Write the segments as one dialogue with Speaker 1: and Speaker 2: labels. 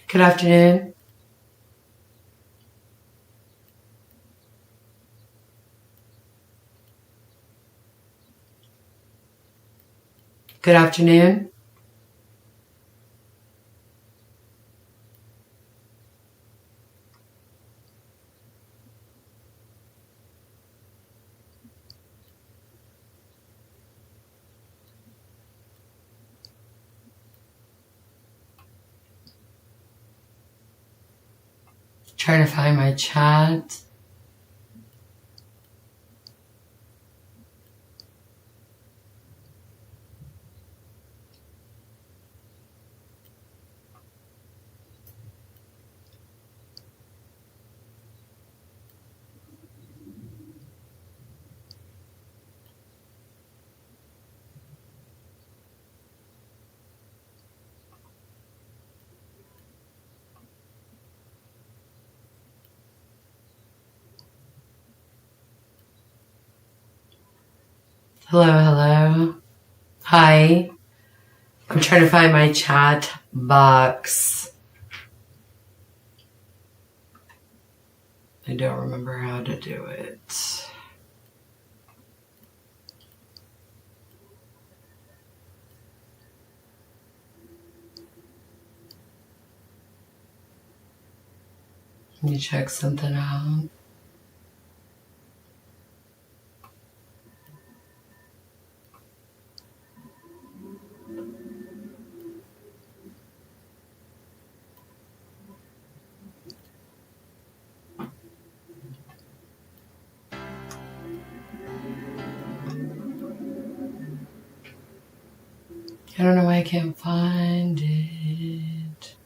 Speaker 1: Good afternoon. Good afternoon. Trying to find my chat. Hello. Hi. I'm trying to find my chat box. I don't remember how to do it. Let me check something out. I don't know why I can't find it.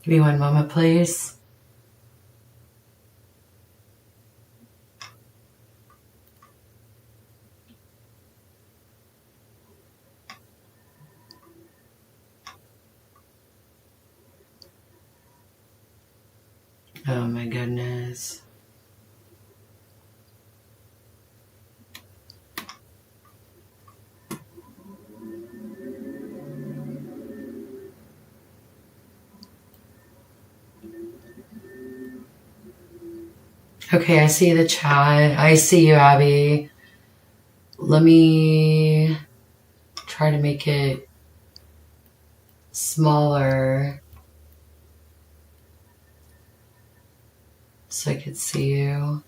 Speaker 1: Give me one moment, please. Oh my goodness. Okay, I see the chat. I see you, Abby. Let me try to make it smaller so I could see you.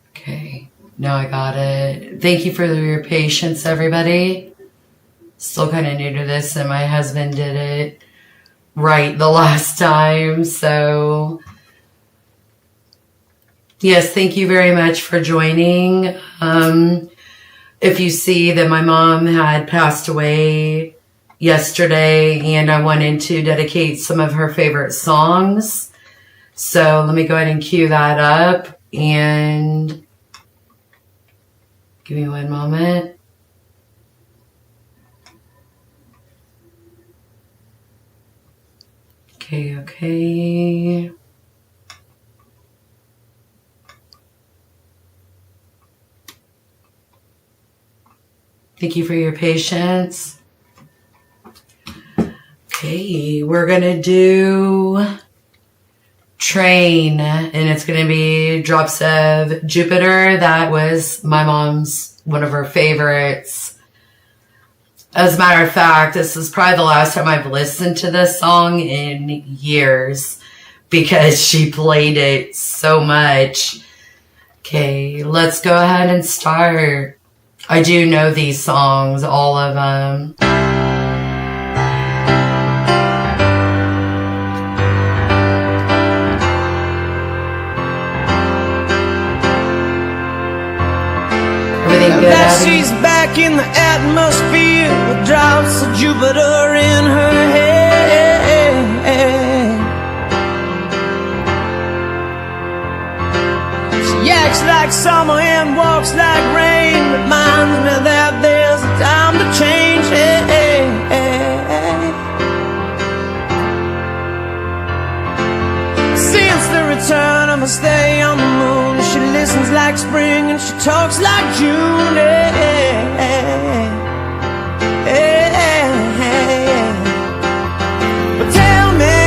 Speaker 1: Okay, now I got it. Thank you for your patience, everybody. Still kind of new to this, and my husband did it right the last time, so yes, thank you very much for joining. If you see that my mom had passed away yesterday, and I wanted to dedicate some of her favorite songs, so let me go ahead and cue that up, and give me one moment. Okay. Thank you for your patience. Okay, we're going to do Train, and it's going to be Drops of Jupiter. That was my mom's, one of her favorites. As a matter of fact, this is probably the last time I've listened to this song in years because she played it so much. Okay, let's go ahead and start. I do know these songs, all of them. Everything good,
Speaker 2: that
Speaker 1: Abby?
Speaker 2: she's back in the atmosphere with drops of Jupiter in her head. She acts like summer and walks like rain, reminds me that there's a time to change. Since the return of her stay on the moon, she listens like spring and she talks like June. But tell me,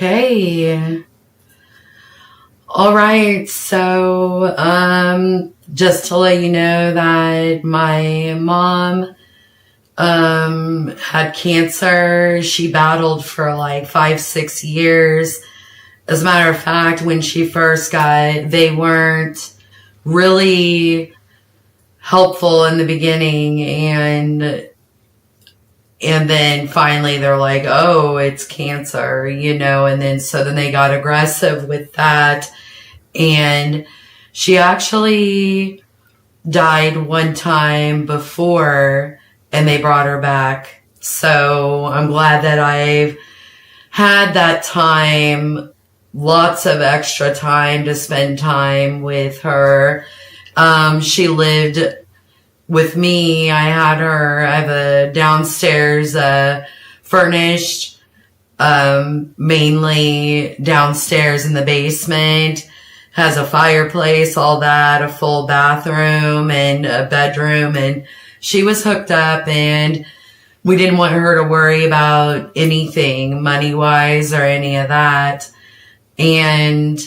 Speaker 1: Okay. All right. So, just to let you know that my mom, had cancer. She battled for like 5-6 years. As a matter of fact, when she first they weren't really helpful in the beginning, and then finally they're like, oh, it's cancer, and then they got aggressive with that. And she actually died one time before, and they brought her back. So I'm glad that I've had that time, lots of extra time to spend time with her. She lived with me. I have a downstairs, furnished, mainly downstairs in the basement, has a fireplace, all that, a full bathroom and a bedroom. And she was hooked up, and we didn't want her to worry about anything money-wise or any of that. And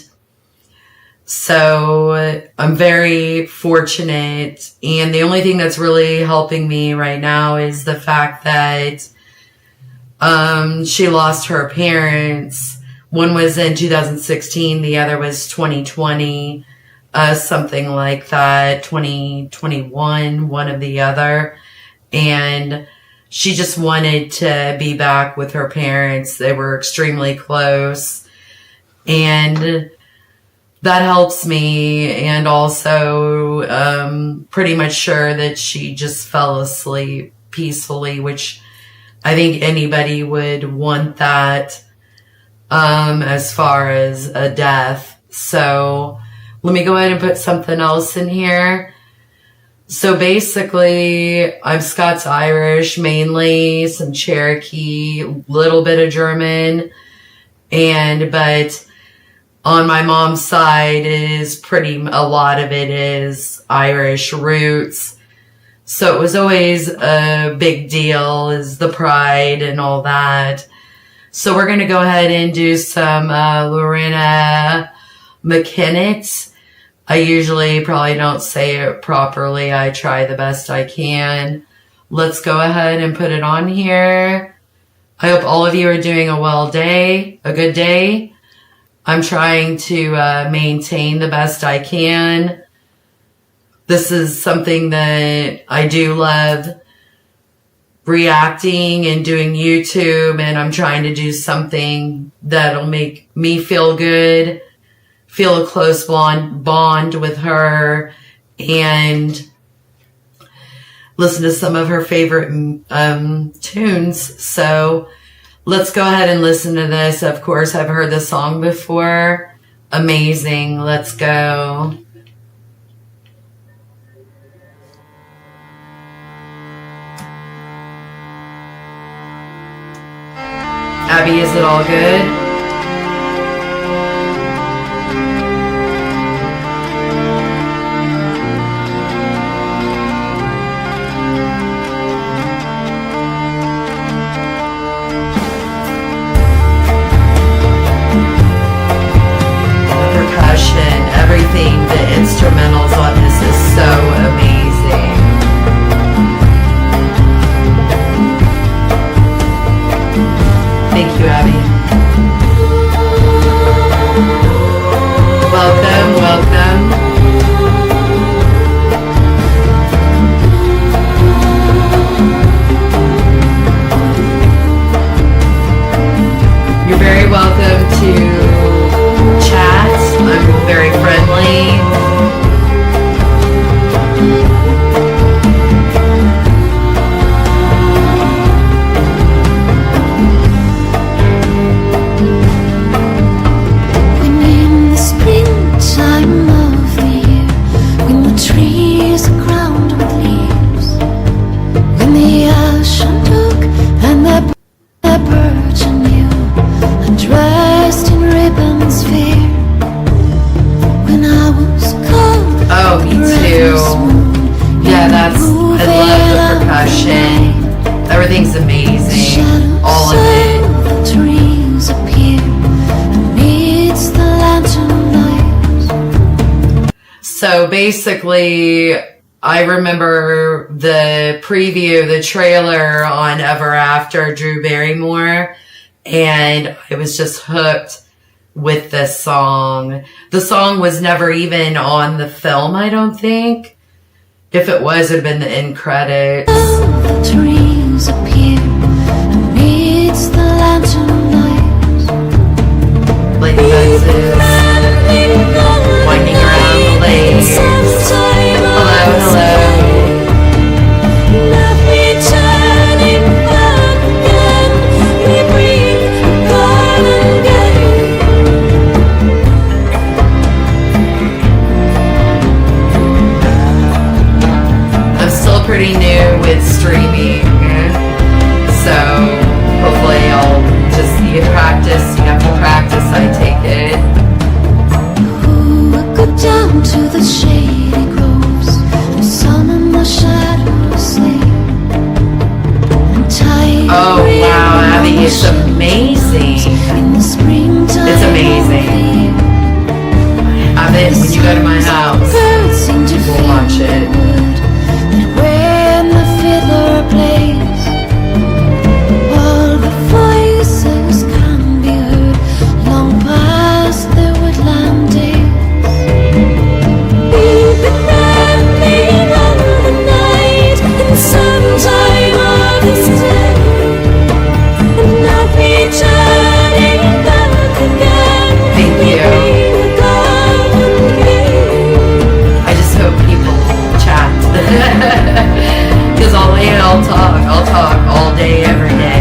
Speaker 1: so I'm very fortunate. And the only thing that's really helping me right now is the fact that she lost her parents. One was in 2016. The other was 2020, something like that, 2021, one of the other. And she just wanted to be back with her parents. They were extremely close. And that helps me. And also, pretty much sure that she just fell asleep peacefully, which I think anybody would want that, as far as a death. So let me go ahead and put something else in here. So basically, I'm Scots-Irish, mainly some Cherokee, little bit of German, but on my mom's side, a lot of it is Irish roots. So it was always a big deal, is the pride and all that. So we're going to go ahead and do some Lorena McKennitt. I usually probably don't say it properly. I try the best I can. Let's go ahead and put it on here. I hope all of you are doing a good day. I'm trying to maintain the best I can. This is something that I do love, reacting and doing YouTube, and I'm trying to do something that'll make me feel good, feel a close bond with her, and listen to some of her favorite tunes. So let's go ahead and listen to this. Of course, I've heard this song before. Amazing. Let's go. Abby, is it all good? Everything, the instrumentals on this is so amazing. Thank you, Abby. So basically, I remember the preview, the trailer on Ever After, Drew Barrymore, and I was just hooked with this song. The song was never even on the film, I don't think. If it was, it would have been the end credits.
Speaker 3: The trees appear amidst the lantern light.
Speaker 1: Lady Buzzes winding around the lake. Hello, hello. Pretty new with streaming, so hopefully I'll just you practice. You have to practice. I take it.
Speaker 3: Ooh, I go down to the shady groves and summon the shadow sleep.
Speaker 1: Oh wow, Abby, it's amazing. It's amazing. Abby, when you go to my house, we'll watch it.
Speaker 3: When the fiddler plays, all the voices can be heard long past the woodland days. We've been running on the night in some time of this day, and I'll be turning back again.
Speaker 1: Thank you. I just hope people chat. Because I'll talk all day, every day.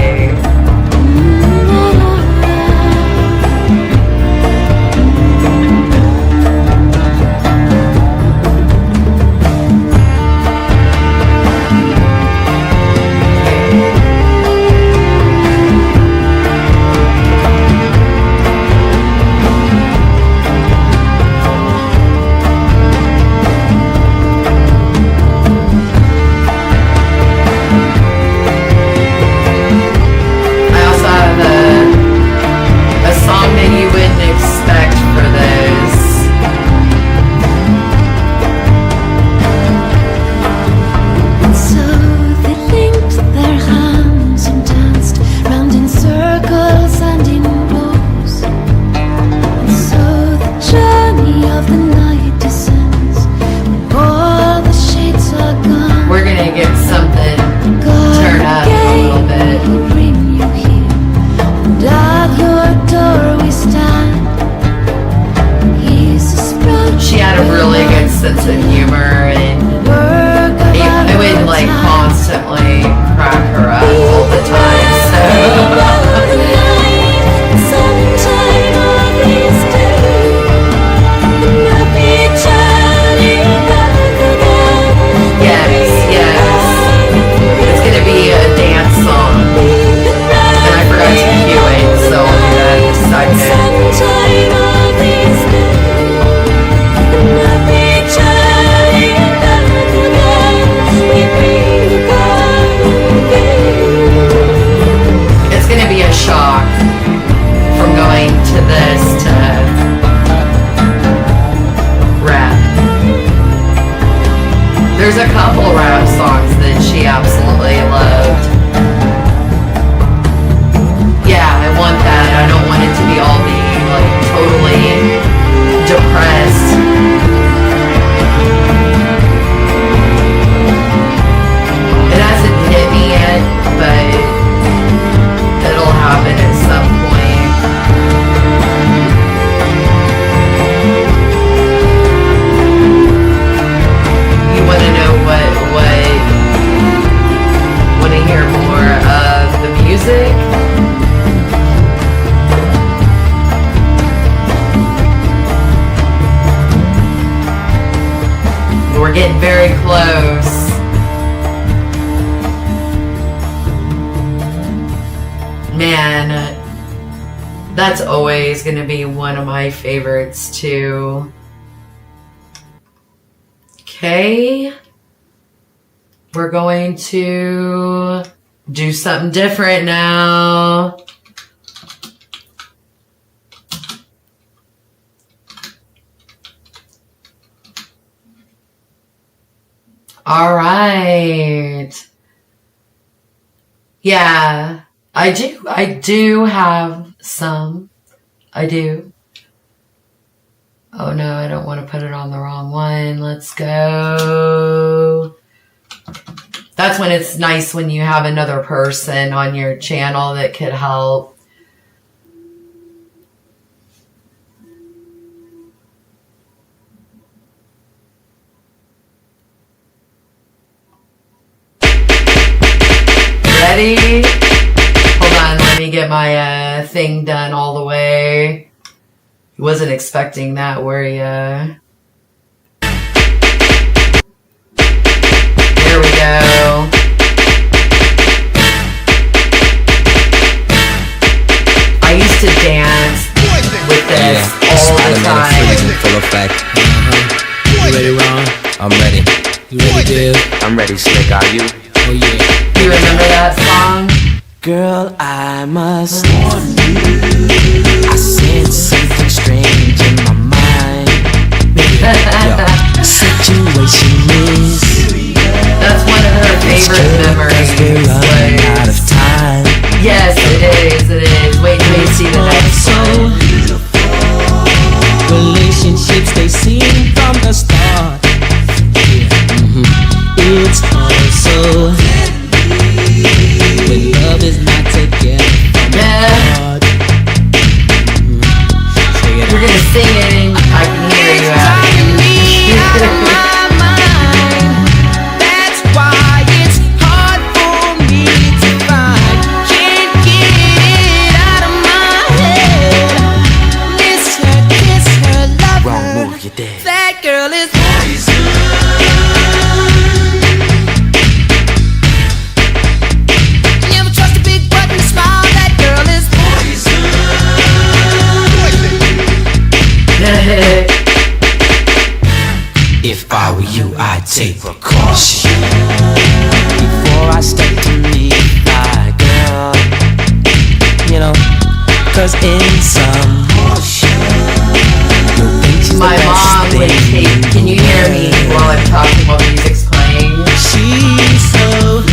Speaker 1: Sense of humor, and I would like constantly crack her up all the time. So yes, it's gonna be a dance song, and I forgot to cue it, so I'll do that in a second. It's gonna be a shock from going to this to rap. There's a couple rap songs that she absolutely loved. Yeah, I want that. I don't want it to be all be like totally depressed. It hasn't hit me yet, but it'll happen at some point. You want to know what want to hear more of the music? We're getting very close. Man, that's always going to be one of my favorites too. Okay. We're going to do something different now. All right. Yeah, I do have some. I do. Oh no, I don't want to put it on the wrong one. Let's go. That's when it's nice when you have another person on your channel that could help. Ready? Hold on, let me get my thing done all the way. Wasn't expecting that, were ya? Here we go. I used to dance with this all the time.
Speaker 4: Full effect.
Speaker 5: You ready, Ron?
Speaker 4: I'm ready.
Speaker 5: You ready, Bill?
Speaker 4: I'm ready, Slick. Are you?
Speaker 5: Oh yeah.
Speaker 1: Do you remember that song?
Speaker 4: Girl, I must warn you. I sense something strange in my mind. Yo, situation is.
Speaker 1: That's one of her favorite memories.
Speaker 4: We're running out of time.
Speaker 1: Yes, it is. It is. Wait till you see the next one.
Speaker 5: Relationships they seem from the start. It's also when love is not together from the heart.
Speaker 1: You're gonna sing it and I can hear you out.
Speaker 2: That's why it's hard for me to find. Can't get it out of my head. Miss her, kiss her, love
Speaker 4: Wrong
Speaker 2: her.
Speaker 4: move, you're dead.
Speaker 2: That girl is poison. Never trust a big button to smile. That girl is poison.
Speaker 4: If I were you, I'd take precaution before I step to meet my girl. You know, 'cause in some you'll think she's
Speaker 1: My
Speaker 4: the best
Speaker 1: mom would
Speaker 4: thing.
Speaker 1: take. Can you hear me while I'm talking while the music's playing?
Speaker 4: She's so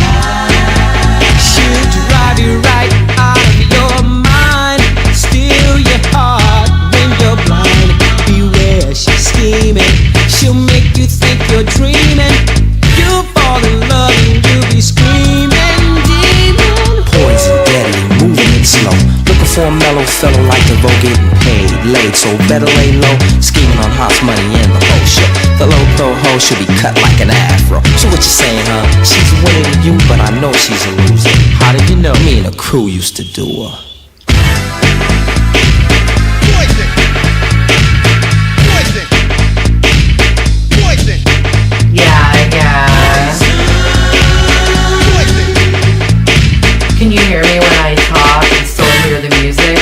Speaker 4: she'll drive you right out of your mind, steal your heart when you're blind. Beware, she's scheming. She'll make you think you're dreaming. You'll fall in love and you'll be screaming, demon. Poison, deadly, moving it slow. Looking for a mellow fellow like the vote, getting paid, laid, so better lay low. Scheming on house money and the whole show. The low pro hoe should be cut like an afro. So what you saying, huh? She's winning to you, but I know she's a loser. How did you know? Me and the crew used to do her.
Speaker 1: Yeah. Can you hear me when I talk and still hear the music?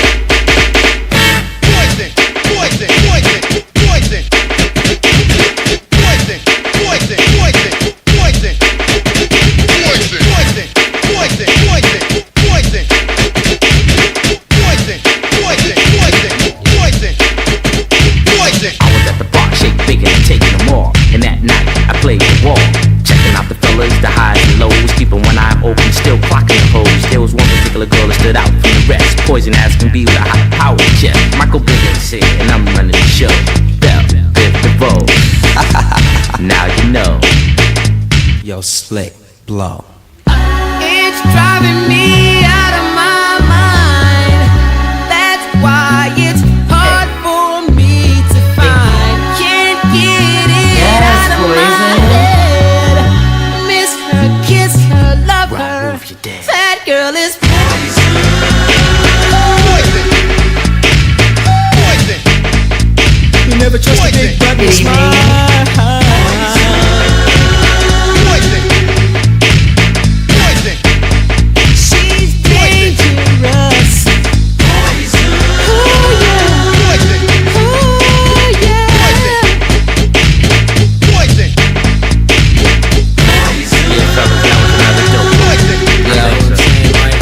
Speaker 4: I was at the bar, shake bigger and taking them all. And that night, I played the wall. Checking out the fellas, the highs and lows. Keeping one eye open, still clocking the hoes. There was one particular girl that stood out from the rest. Poison as can be with a high power chest. Michael Bivins here, and I'm running the show. Bell, Biv DeVoe. Now you know. Yo, Slick, blow.
Speaker 2: It's driving me out of my mind. That's why it's hard for me to find. Can't get it out of my head. Miss her, kiss her, love her.
Speaker 4: Move, you're dead.
Speaker 2: That girl is poison.
Speaker 5: You never trust a big button to smile.
Speaker 2: She's dangerous. Oh yeah. Oh yeah.
Speaker 4: Yeah, fellas, that was another dope.
Speaker 5: You know what I'm saying, right?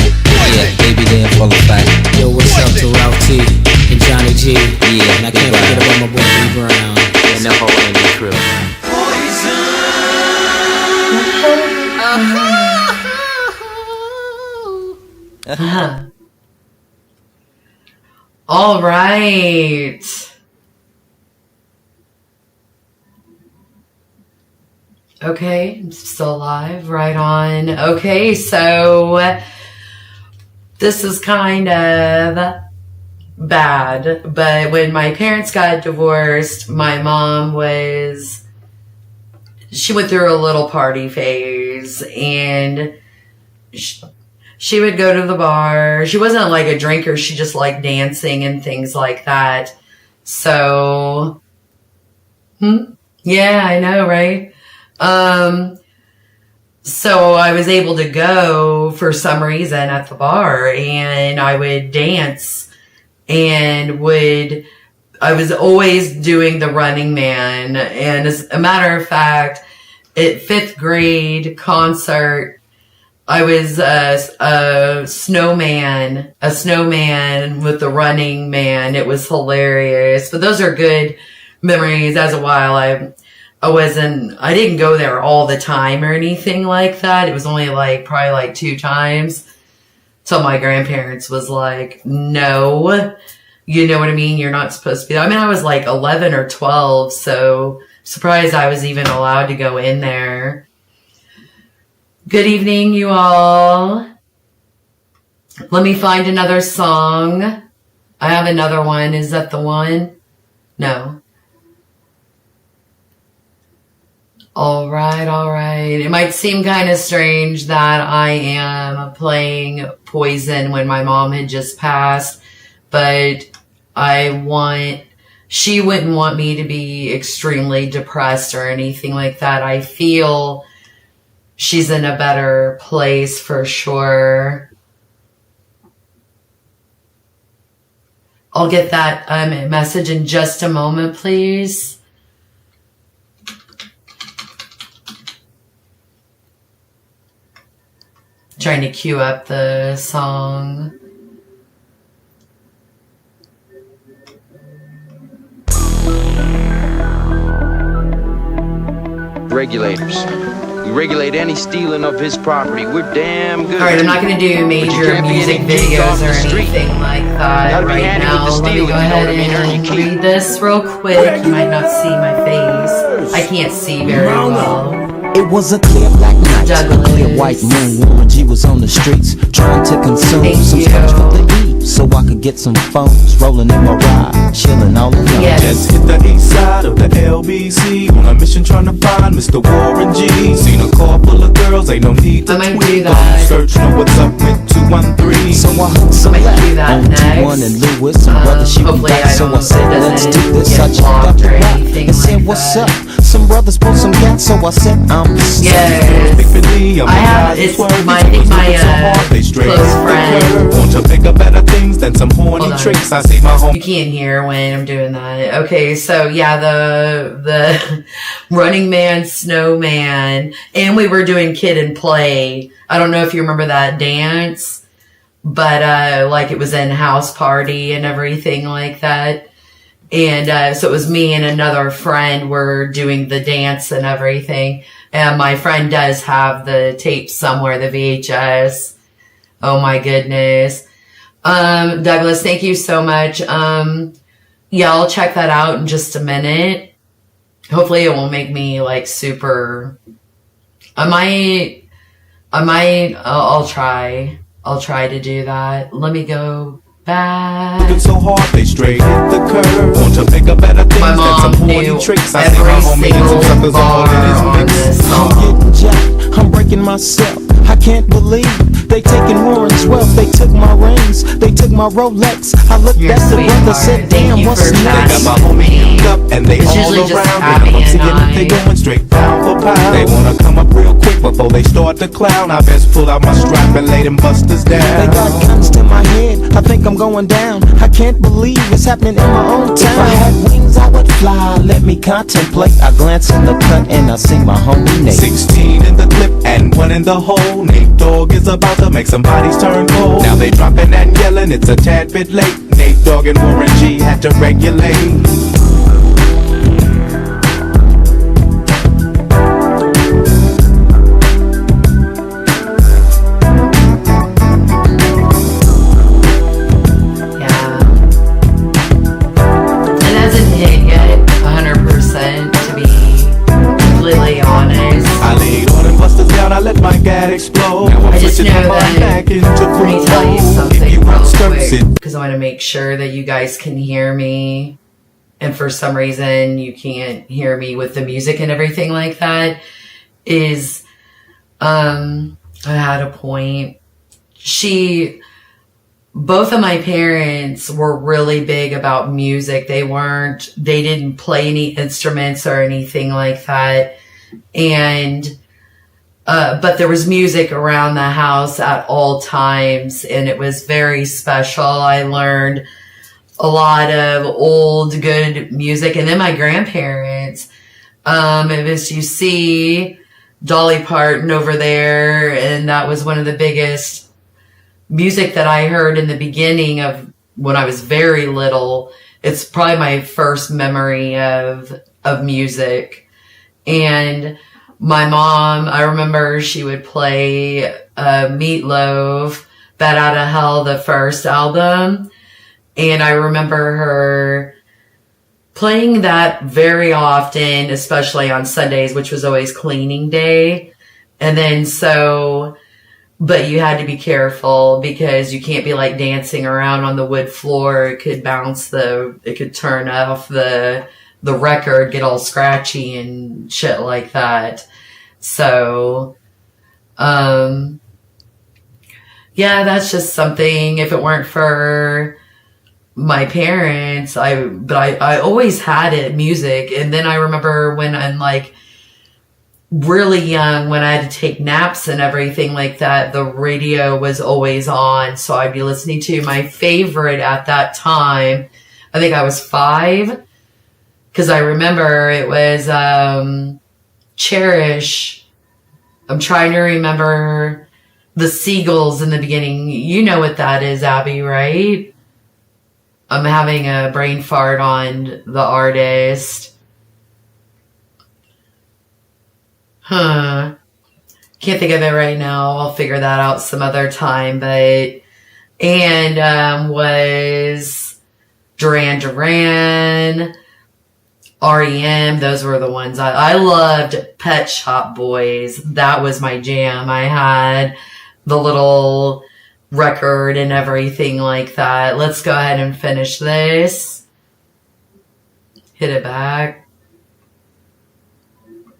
Speaker 4: Yeah, baby, they in full effect.
Speaker 5: Yo, what's up to Ralph T and Johnny G?
Speaker 4: Yeah,
Speaker 5: And I can't forget about my boy B Brown.
Speaker 4: And the whole Andy crew.
Speaker 1: All right. Okay, I'm still alive. Right on. Okay, so this is kind of bad, but when my parents got divorced, my mom she went through a little party phase, and she would go to the bar. She wasn't like a drinker. She just liked dancing and things like that. So, yeah, I know, right? So I was able to go for some reason at the bar, and I would dance, and I was always doing the Running Man. And as a matter of fact, at 5th grade concert, I was a snowman with the Running Man. It was hilarious. But those are good memories. As a while, I didn't go there all the time or anything like that. It was only probably 2 times. So my grandparents was like, no, you know what I mean? You're not supposed to be there. I mean, I was 11 or 12, so surprised I was even allowed to go in there. Good evening, you all. Let me find another song. I have another one. Is that the one? No. All right. It might seem kind of strange that I am playing Poison when my mom had just passed, but she wouldn't want me to be extremely depressed or anything like that. I feel she's in a better place for sure. I'll get that message in just a moment, please. Trying to cue up the song.
Speaker 6: Regulators. We regulate any stealing of his property. We're damn good.
Speaker 1: Alright, I'm not going to do major music videos or anything like that right now. Let me go ahead and read this real quick. You might not see my face. I can't see very well.
Speaker 4: It was a clear black night,
Speaker 1: Douglas.
Speaker 4: a clear white moon. Warren G was on the streets trying to consume
Speaker 1: Thank
Speaker 4: some
Speaker 1: you.
Speaker 4: scotch for the eve, so I could get some phones rolling in my ride, chilling all alone.
Speaker 1: Yes.
Speaker 5: Just hit the east side of the LBC on a mission trying to find Mr. Warren G. Seen a car full of girls, ain't no need to
Speaker 1: I might do
Speaker 5: tweet.
Speaker 1: that.
Speaker 5: Don't search, know what's up with 213.
Speaker 4: So I hooked some
Speaker 1: I might do
Speaker 4: left
Speaker 1: that
Speaker 4: on
Speaker 1: next.
Speaker 4: T1 and Lewis, and brother she
Speaker 1: Hopefully
Speaker 4: back,
Speaker 1: I
Speaker 4: so I
Speaker 1: don't-
Speaker 4: said,
Speaker 1: it
Speaker 4: let's
Speaker 1: doesn't
Speaker 4: do this.
Speaker 1: get
Speaker 4: I checked
Speaker 1: blocked
Speaker 4: out the
Speaker 1: or
Speaker 4: rap
Speaker 1: anything
Speaker 4: and said,
Speaker 1: like
Speaker 4: what's
Speaker 1: that.
Speaker 4: up? Some brothers pulled some gas, so I said, I'm
Speaker 1: Yes.
Speaker 5: I
Speaker 1: have- it's my close friend.
Speaker 5: Want to pick up better things than some horny
Speaker 1: Hold on.
Speaker 5: tricks. I see my home.
Speaker 1: You can't hear when I'm doing that. Okay, so yeah, the Running Man, Snowman, and we were doing Kid and Play. I don't know if you remember that dance, but it was in House Party and everything like that. And so it was me and another friend were doing the dance and everything. And my friend does have the tape somewhere, the VHS. Oh my goodness. Douglas, thank you so much. Yeah, I'll check that out in just a minute. Hopefully it won't make me super, I'll try to do that. Let me go back.
Speaker 5: Working so hard, they straight hit the curve. Want to pick up better things
Speaker 1: My
Speaker 5: than some
Speaker 1: mom
Speaker 5: horny
Speaker 1: knew
Speaker 5: tricks. I see my
Speaker 1: every
Speaker 5: homie and some
Speaker 1: single
Speaker 5: suckers all
Speaker 1: bar
Speaker 5: in his
Speaker 1: on
Speaker 5: mix.
Speaker 1: this
Speaker 4: I'm
Speaker 1: song.
Speaker 4: getting jacked, I'm breaking myself. I can't believe they taking Warren's wealth. They took my rings, they took my Rolex. I looked
Speaker 1: You're
Speaker 4: at the
Speaker 1: sweetheart.
Speaker 4: brother, said,
Speaker 1: Thank
Speaker 4: damn,
Speaker 1: you
Speaker 4: what's
Speaker 1: for
Speaker 5: They got
Speaker 4: next?
Speaker 5: my homie hemmed up and they
Speaker 1: It's
Speaker 5: all
Speaker 1: usually just
Speaker 5: around.
Speaker 1: Abby
Speaker 5: Once
Speaker 1: and
Speaker 5: again, they
Speaker 1: I.
Speaker 5: going straight pound for pound. They wanna come up real quick before they start to clown. I best pull out my strap and lay them busters
Speaker 4: They
Speaker 5: down.
Speaker 4: got guns to my head, I think I'm going down. I can't believe it's happening in my own town. If I had wings, I would fly, let me contemplate. I glance in the cut and I see my homie Nate.
Speaker 5: 16 in the clip and 1 in the hole. Nate Dogg is about to make some bodies turn cold. Now they dropping and yelling, it's a tad bit late. Nate Dogg and Warren G had to regulate.
Speaker 1: Yeah. just know
Speaker 5: switching my mind
Speaker 1: that,
Speaker 5: back into
Speaker 1: let me
Speaker 5: free
Speaker 1: tell you
Speaker 5: flow. If
Speaker 1: something
Speaker 5: you
Speaker 1: real
Speaker 5: want skirts,
Speaker 1: quick, because I want to make sure that you guys can hear me. And for some reason, you can't hear me with the music and everything like that. I had a point. Both of my parents were really big about music. They didn't play any instruments or anything like that. And, but there was music around the house at all times, and it was very special. I learned a lot of old, good music. And then my grandparents, it was, you see Dolly Parton over there, and that was one of the biggest music that I heard in the beginning of when I was very little. It's probably my first memory of music. And my mom, I remember she would play Meatloaf, Bat Out of Hell, the first album. And I remember her playing that very often, especially on Sundays, which was always cleaning day. And then but you had to be careful because you can't be like dancing around on the wood floor. It could it could turn off the record, get all scratchy and shit like that. So, yeah, that's just something. If it weren't for my parents, I always had it, music. And then I remember when I'm like really young, when I had to take naps and everything like that, the radio was always on. So I'd be listening to my favorite at that time. I think I was 5, because I remember it was Cherish. I'm trying to remember the Seagulls in the beginning. You know what that is, Abby, right? I'm having a brain fart on the artist. Can't think of it right now. I'll figure that out some other time. Was Duran Duran, REM. Those were the ones I loved. Pet Shop Boys. That was my jam. I had the little record and everything like that. Let's go ahead and finish this. Hit it back.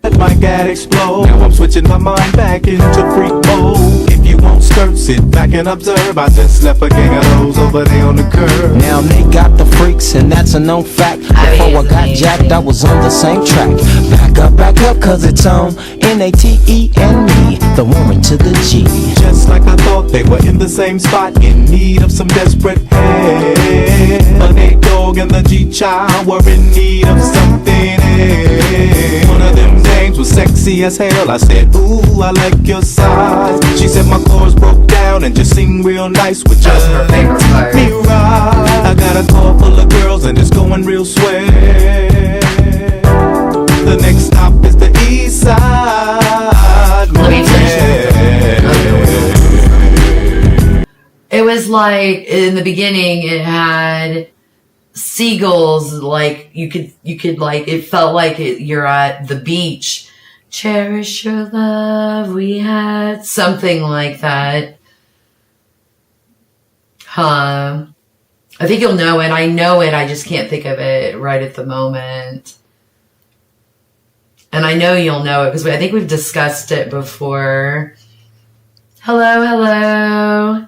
Speaker 5: Let my gat explode. Now I'm switching my mind back into freak mode. If you won't skirt, sit back and observe. I just left a gang of those over there on the curb.
Speaker 4: Now they got the freaks, and that's a known fact. Before I got jacked, I was on the same track. Back up, cause it's on N-A-T-E and me, the woman to the G.
Speaker 5: Just like I thought, they were in the same spot, in need of some desperate help. A Nate Dogg and the G-Child were in need of something else. One of them dames was sexy as hell. I said, ooh, I like your size. She said my chords broke down and just seemed real nice with you.
Speaker 1: That's her favorite part.
Speaker 5: Me right. I got a car full of girls and it's going real swell. The next stop is the east side.
Speaker 1: Let me finish. It was like, in the beginning, it had seagulls, like you could like, it felt like you're at the beach. Cherish your love we had, something like that. I think you'll know it. I know it, I just can't think of it right at the moment. And I know you'll know it because I think we've discussed it before. Hello.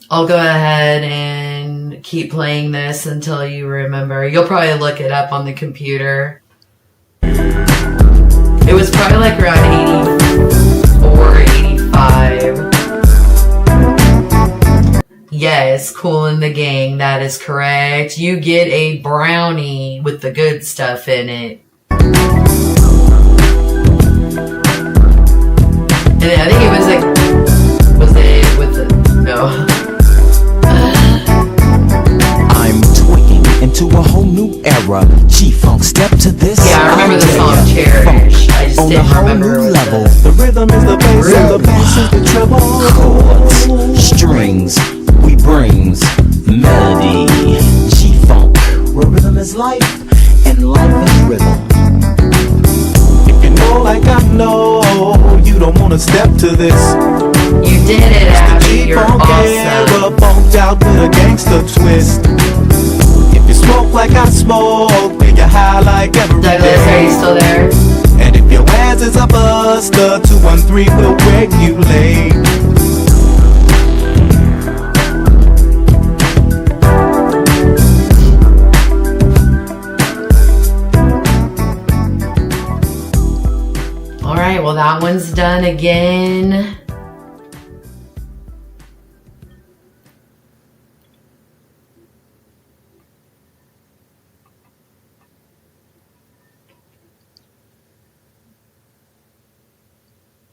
Speaker 1: I'll go ahead and keep playing this until you remember. You'll probably look it up on the computer. It was probably like around 84, 85. Yes, Kool and the Gang, that is correct. You get a brownie with the good stuff in it. And I think it was like, was it with the, no.
Speaker 4: I'm tweaking into a whole new era. G-Funk, step to this.
Speaker 1: Yeah, I remember the song Cherish. I just
Speaker 4: on
Speaker 1: didn't
Speaker 4: a whole
Speaker 1: remember
Speaker 4: new
Speaker 1: what
Speaker 4: level.
Speaker 5: The rhythm is the bass and the bass is the treble.
Speaker 4: Chords, strings, we brings melody. G-Funk, where rhythm is life and life is rhythm.
Speaker 5: step to this.
Speaker 1: You did it, Abby.
Speaker 5: Jeep
Speaker 1: You're
Speaker 5: on
Speaker 1: awesome.
Speaker 5: camera, bumped out with a gangster twist. If you smoke like I smoke, then you're high like every
Speaker 1: Douglas, are you
Speaker 5: day.
Speaker 1: still there?
Speaker 5: And if your ass is a buster, 213 will regulate.
Speaker 1: All right, well, that one's done again.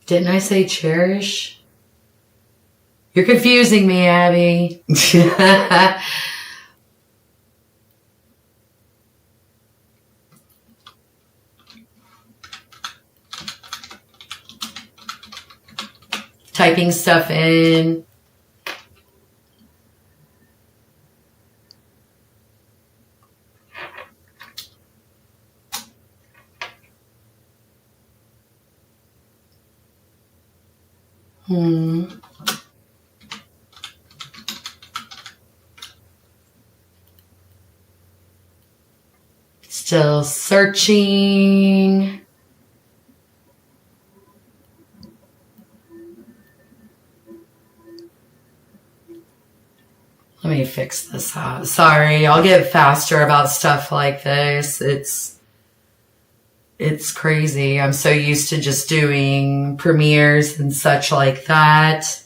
Speaker 1: Didn't I say cherish? You're confusing me, Abby. Typing stuff in. Still searching. Let me fix this out. Sorry, I'll get faster about stuff like this. It's crazy. I'm so used to just doing premieres and such like that.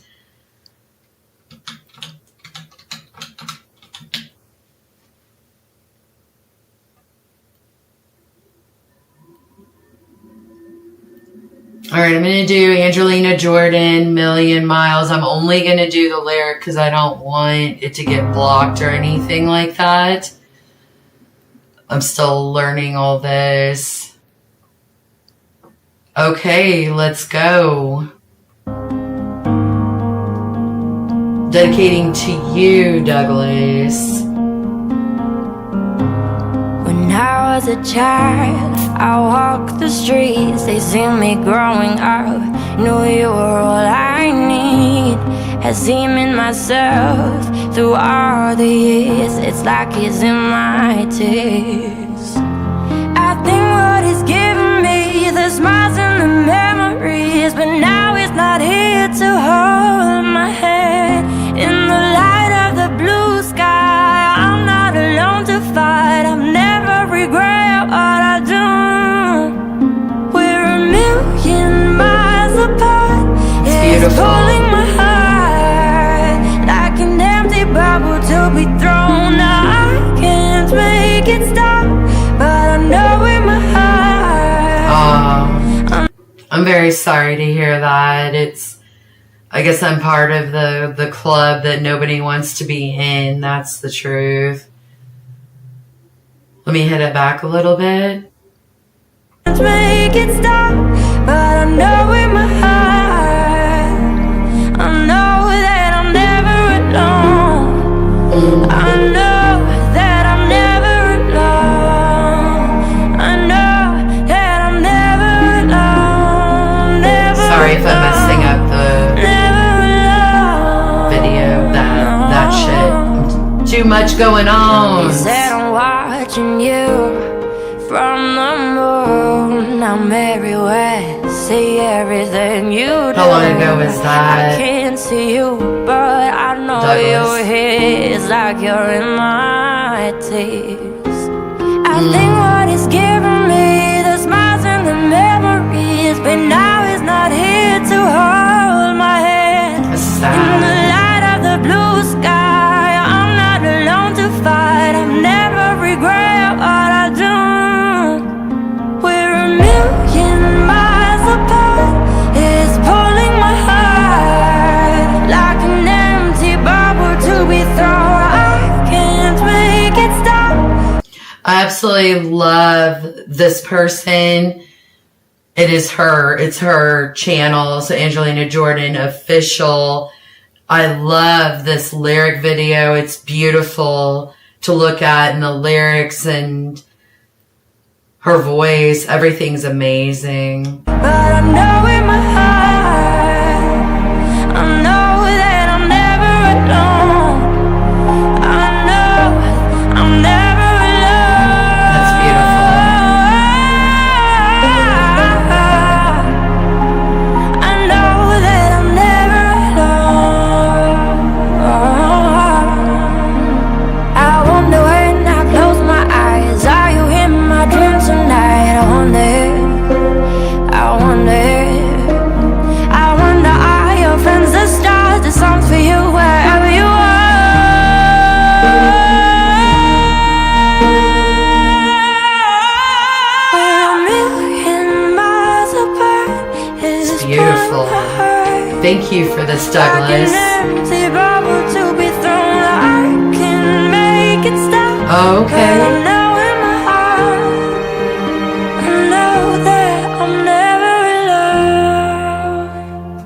Speaker 1: All right, I'm going to do Angelina Jordan, Million Miles. I'm only going to do the lyric because I don't want it to get blocked or anything like that. I'm still learning all this. Okay, let's go. Dedicating to you, Douglas.
Speaker 7: When I was a child, I walked the streets. They see me growing up, knew you were all I need. Had seen in myself through all the years. It's like it's in my tears. I think what he's given me, the smiles and the memories, but now he's not here to hold my hand. In the light of the blue sky, I'm not alone to fight. I've never regret what I do. We're a million miles apart. It's
Speaker 1: beautiful.
Speaker 7: pulling my heart like an empty bubble to be thrown. I can't make it stop, but I know in my heart.
Speaker 1: I'm very sorry to hear that. I guess I'm part of the club that nobody wants to be in. That's the truth. Let me hit it back a little bit.
Speaker 7: Can't make it stop, but I know in my heart, I know that I'm never alone. I know that I'm never alone. I know that I'm never alone. Never
Speaker 1: Sorry if I'm messing up the
Speaker 7: never alone.
Speaker 1: video. That shit. Too much going on.
Speaker 7: He said I'm watching you from the moon. I'm everywhere, see everything you do.
Speaker 1: How long ago was
Speaker 7: I
Speaker 1: that?
Speaker 7: can't see you, but I know
Speaker 1: Douglas.
Speaker 7: you're here. It's like you're in my tears. I think what he's given me, the smiles and the memories, but now he's not here to hold my hand.
Speaker 1: That's
Speaker 7: In the
Speaker 1: sad.
Speaker 7: light of the blue sky, I'm not alone to fight. I've never regret what I do. We're a million miles apart. It's pulling my heart like an empty bubble to be thrown. I can't make it stop.
Speaker 1: I absolutely love this person. It is her. It's her channel. So Angelina Jordan Official. I love this lyric video. It's beautiful to look at, and the lyrics and her voice. Everything's amazing.
Speaker 7: But I know in my heart
Speaker 1: Thank you for this,
Speaker 7: Like
Speaker 1: Douglas.
Speaker 7: an empty bottle to be thrown, I can make it stop.
Speaker 1: Oh,
Speaker 7: But I
Speaker 1: okay.
Speaker 7: know in my heart, I know that I'm never alone.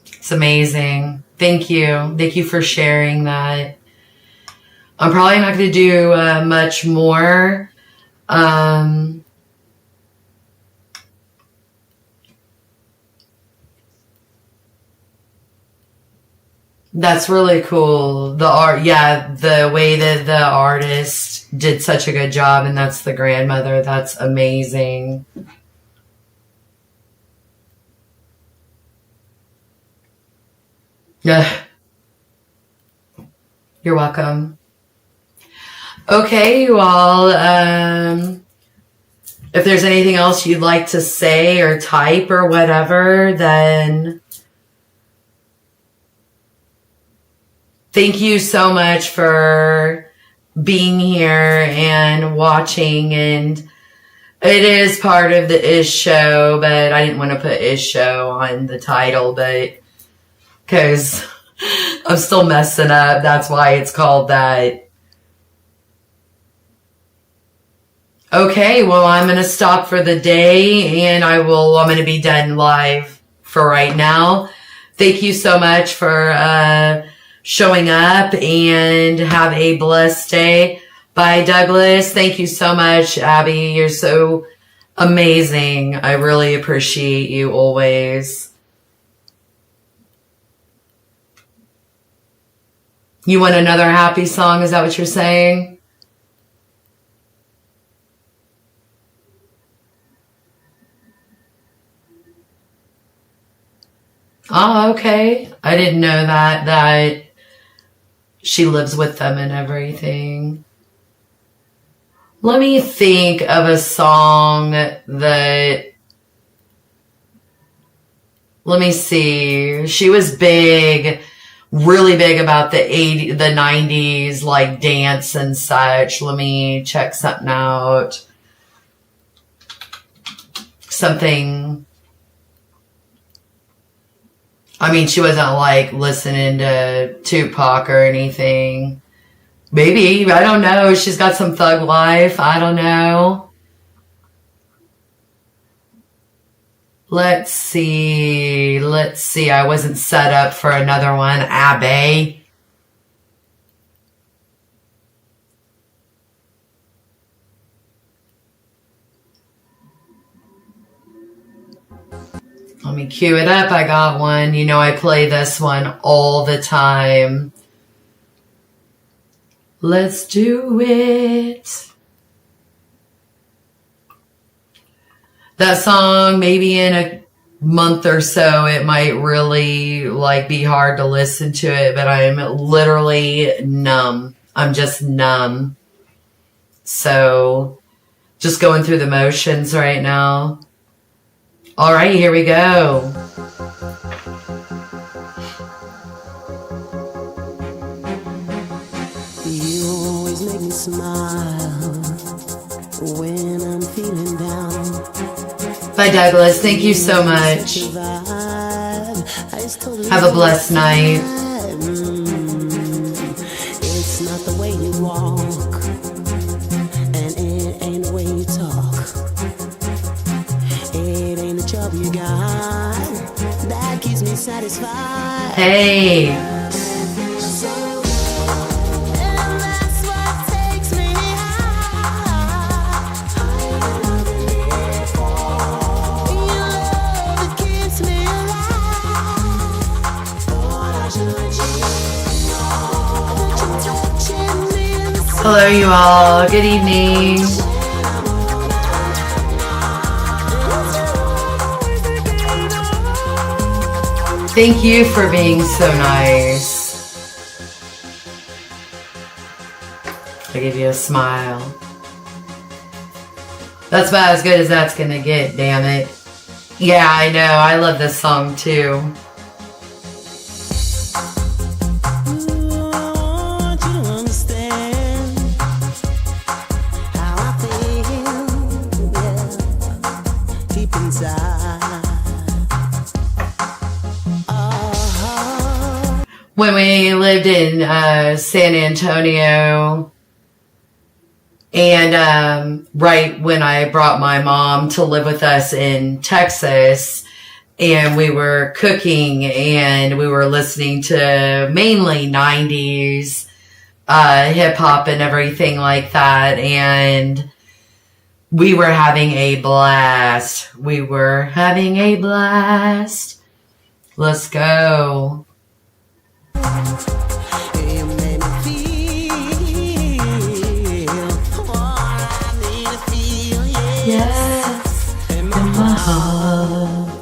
Speaker 1: It's amazing. Thank you. Thank you for sharing that. I'm probably not going to do much more. That's really cool. The art, yeah, the way that the artist did such a good job, and that's the grandmother. That's amazing. Yeah. You're welcome. Okay, you all. If there's anything else you'd like to say or type or whatever, then thank you so much for being here and watching. And it is part of the Ish Show, but I didn't want to put Ish Show on the title, but because I'm still messing up. That's why it's called that. Okay, well, I'm going to stop for the day, and I'm going to be done live for right now. Thank you so much for showing up, and have a blessed day. Bye, Douglas. Thank you so much, Abby. You're so amazing. I really appreciate you always. You want another happy song? Is that what you're saying? Oh, okay. I didn't know that she lives with them and everything. Let me think of a song that, let me see. She was big, really big about the 90s, like dance and such. Let me check something out. Something. I mean, she wasn't like listening to Tupac or anything. Maybe, I don't know. She's got some thug life. I don't know. Let's see. I wasn't set up for another one. Abby. Let me cue it up. I got one. You know, I play this one all the time. Let's do it. That song, maybe in a month or so, it might really like be hard to listen to it, but I'm literally numb. I'm just numb. So, just going through the motions right now. All right, here we go.
Speaker 4: You always make me smile when I'm feeling down.
Speaker 1: Bye, Douglas. Thank you so much. Have a blessed night.
Speaker 4: It's not the way you walk, and it ain't the way you talk. It ain't the job you got that keeps me satisfied.
Speaker 1: Hey.
Speaker 4: And that's what takes me high. Your love that keeps me alive. Thought I should let you know that you're touching me in the
Speaker 1: Hello, you all. Good evening. Thank you for being so nice. I give you a smile. That's about as good as that's gonna get, damn it. Yeah, I know. I love this song too.
Speaker 4: I want you to understand how I feel, yeah, deep inside.
Speaker 1: when we lived in San Antonio, and right when I brought my mom to live with us in Texas, and we were cooking and we were listening to mainly 90s hip hop and everything like that, and we were having a blast. We were having a blast. Let's go. Yes, in my heart.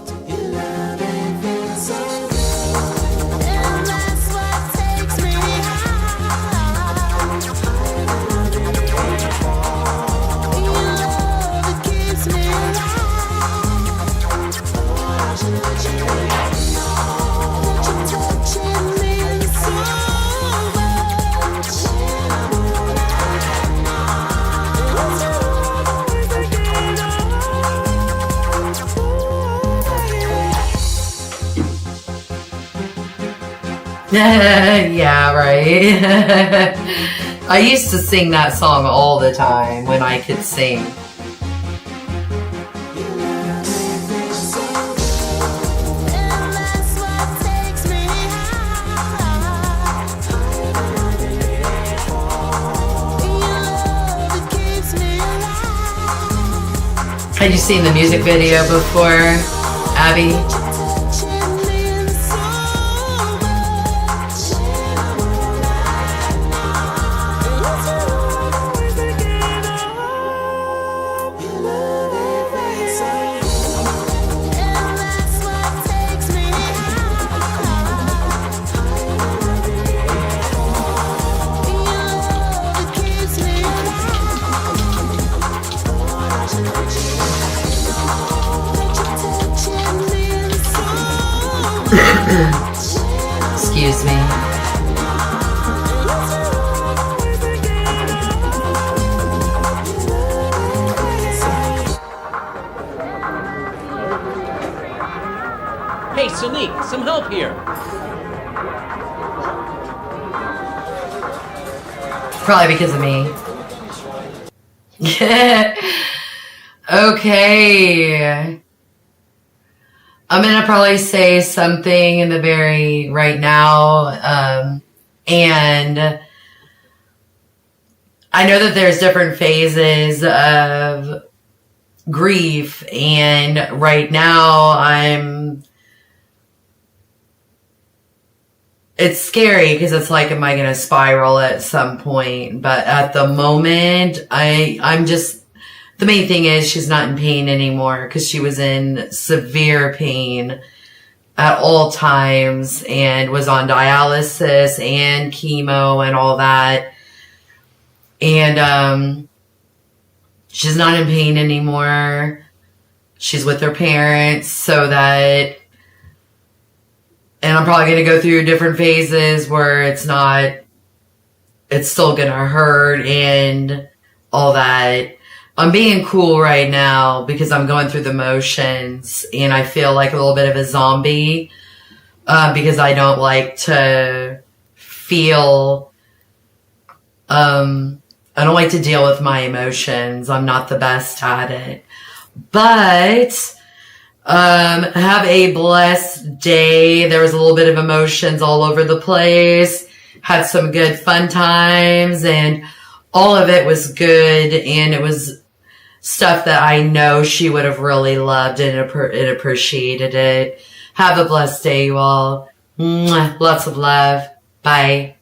Speaker 1: Yeah, right. I used to sing that song all the time when I could sing. Had you seen the music video before, Abby? Excuse me.
Speaker 8: Hey, Salik, some help here.
Speaker 1: Probably because of me. Okay. I'm going to probably say something in the very right now. And I know that there's different phases of grief. And right now it's scary because it's like, am I going to spiral at some point? But at the moment, the main thing is she's not in pain anymore because she was in severe pain at all times and was on dialysis and chemo and all that. And she's not in pain anymore. She's with her parents and I'm probably going to go through different phases where it's still going to hurt and all that. I'm being cool right now because I'm going through the motions and I feel like a little bit of a zombie because I don't like to feel, I don't like to deal with my emotions. I'm not the best at it. But have a blessed day. There was a little bit of emotions all over the place. Had some good fun times and all of it was good and it was stuff that I know she would have really loved and appreciated it. Have a blessed day, you all. Mwah. Lots of love. Bye.